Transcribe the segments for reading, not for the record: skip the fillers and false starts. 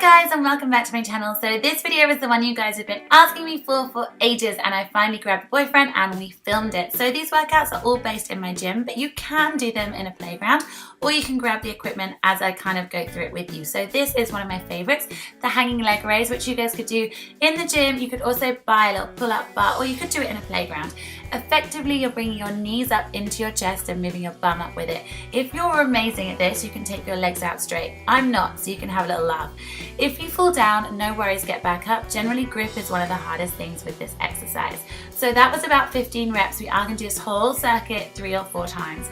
guys, and welcome back to my channel. So this video is the one you guys have been asking me for ages, and I finally grabbed a boyfriend and we filmed it. So these workouts are all based in my gym, but you can do them in a playground, or you can grab the equipment as I kind of go through it with you. So this is one of my favorites, the hanging leg raise, which you guys could do in the gym. You could also buy a little pull-up bar, or you could do it in a playground. Effectively, you're bringing your knees up into your chest and moving your bum up with it. If you're amazing at this, you can take your legs out straight. I'm not, so you can have a little laugh. If you fall down, no worries, get back up. Generally, grip is one of the hardest things with this exercise. So that was about 15 reps. We are going to do this whole circuit 3 or 4 times.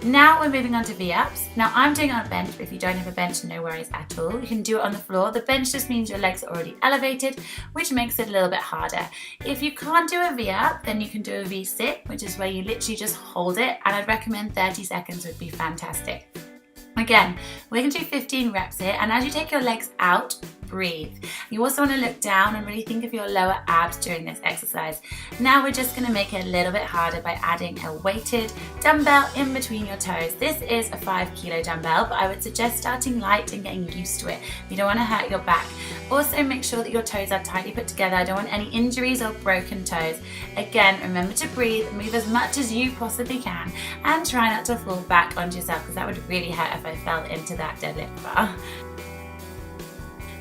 Now we're moving on to V-ups. Now I'm doing it on a bench, but if you don't have a bench, no worries at all. You can do it on the floor. The bench just means your legs are already elevated, which makes it a little bit harder. If you can't do a V-up, then you can do a V-sit, which is where you literally just hold it, and I'd recommend 30 seconds would be fantastic. Again, we're going to do 15 reps here, and as you take your legs out, breathe. You also want to look down and really think of your lower abs during this exercise. Now we're just going to make it a little bit harder by adding a weighted dumbbell in between your toes. This is a 5 kilo dumbbell, but I would suggest starting light and getting used to it. You don't want to hurt your back. Also make sure that your toes are tightly put together. I don't want any injuries or broken toes. Again, remember to breathe, move as much as you possibly can, and try not to fall back onto yourself, because that would really hurt if I fell into that deadlift bar.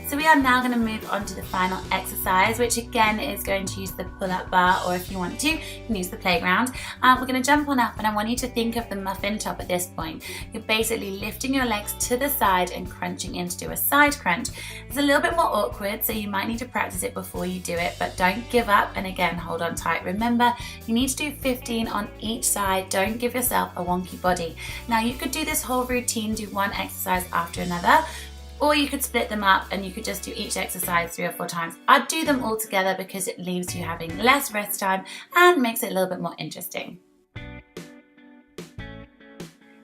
So we are now going to move on to the final exercise, which again is going to use the pull-up bar, or if you want to, you can use the playground. We're going to jump on up, and I want you to think of the muffin top at this point. You're basically lifting your legs to the side and crunching in to do a side crunch. It's a little bit more awkward, so you might need to practice it before you do it, but don't give up, and again, hold on tight. Remember, you need to do 15 on each side. Don't give yourself a wonky body. Now you could do this whole routine, do one exercise after another, or you could split them up and you could just do each exercise 3 or 4 times. I'd do them all together because it leaves you having less rest time and makes it a little bit more interesting.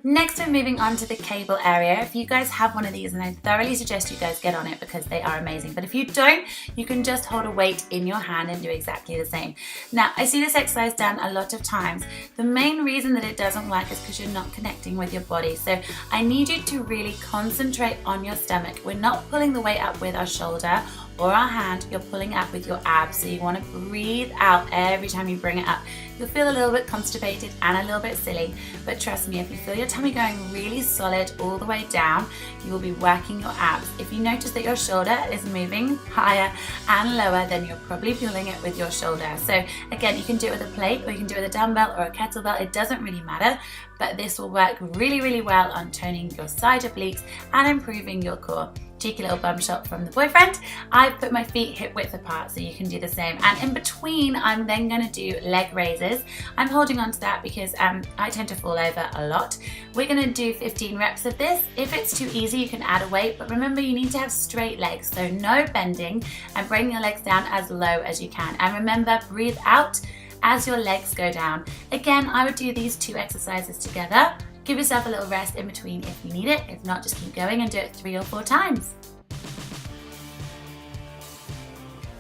Next, we're moving on to the cable area. If you guys have one of these, and I thoroughly suggest you guys get on it because they are amazing. But if you don't, you can just hold a weight in your hand and do exactly the same. Now, I see this exercise done a lot of times. The main reason that it doesn't work is because you're not connecting with your body. So I need you to really concentrate on your stomach. We're not pulling the weight up with our shoulder or our hand, you're pulling up with your abs. So you want to breathe out every time you bring it up. You'll feel a little bit constipated and a little bit silly, but trust me, if you feel your tummy going really solid all the way down, you will be working your abs. If you notice that your shoulder is moving higher and lower, then you're probably fueling it with your shoulder. So again, you can do it with a plate, or you can do it with a dumbbell or a kettlebell. It doesn't really matter, but this will work really, really well on toning your side obliques and improving your core. Cheeky little bum shot from the boyfriend. I've put my feet hip width apart, so you can do the same. And in between, I'm then going to do leg raises. I'm holding on to that because I tend to fall over a lot. We're going to do 15 reps of this. If it's too easy, you can add a weight, but remember, you need to have straight legs, so no bending, and bring your legs down as low as you can. And remember, breathe out as your legs go down. Again, I would do these 2 exercises together. Give yourself a little rest in between if you need it. If not, just keep going and do it 3 or 4 times.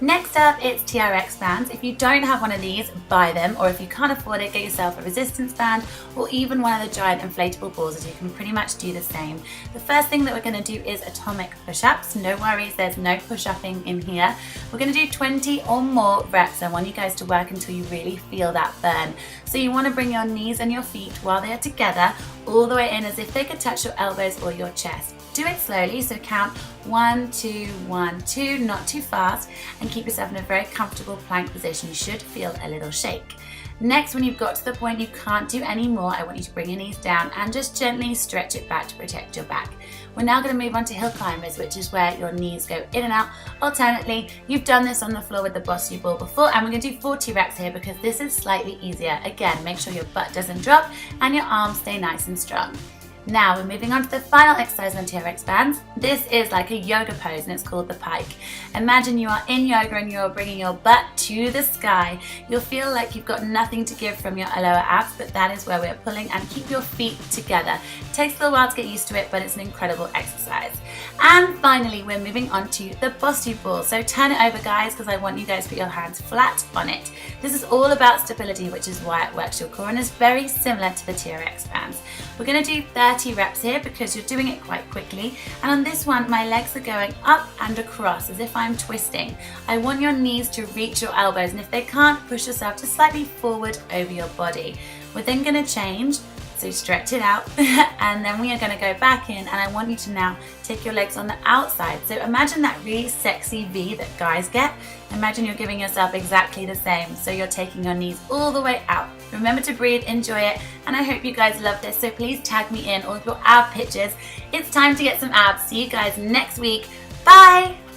Next up, it's TRX bands. If you don't have one of these, buy them, or if you can't afford it, get yourself a resistance band, or even one of the giant inflatable balls, as you can pretty much do the same. The first thing that we're going to do is atomic push-ups. No worries, there's no push-upping in here. We're going to do 20 or more reps. I want you guys to work until you really feel that burn. So you want to bring your knees and your feet while they are together all the way in, as if they could touch your elbows or your chest. Do it slowly, so count 1, 2, 1, 2, not too fast, and keep yourself in a very comfortable plank position. You should feel a little shake. Next, when you've got to the point you can't do any more, I want you to bring your knees down and just gently stretch it back to protect your back. We're now going to move on to hill climbers, which is where your knees go in and out alternately. You've done this on the floor with the Boss You Ball before, and we're going to do 40 reps here because this is slightly easier. Again, make sure your butt doesn't drop and your arms stay nice and strong. Now we're moving on to the final exercise on TRX bands. This is like a yoga pose, and it's called the pike. Imagine you are in yoga and you're bringing your butt to the sky. You'll feel like you've got nothing to give from your lower abs, but that is where we're pulling, and keep your feet together. It takes a little while to get used to it, but it's an incredible exercise. And finally, we're moving on to the Boss You Ball. So turn it over, guys, because I want you guys to put your hands flat on it. This is all about stability, which is why it works your core and is very similar to the TRX bands. We're going to do 30 30 reps here because you're doing it quite quickly. And on this one, my legs are going up and across as if I'm twisting. I want your knees to reach your elbows, and if they can't, push yourself just slightly forward over your body. We're then going to change. So stretch it out and then we are going to go back in, and I want you to now take your legs on the outside. So imagine that really sexy V that guys get. Imagine you're giving yourself exactly the same. So you're taking your knees all the way out. Remember to breathe, enjoy it, and I hope you guys love this. So please tag me in all of your ab pictures. It's time to get some abs. See you guys next week. Bye!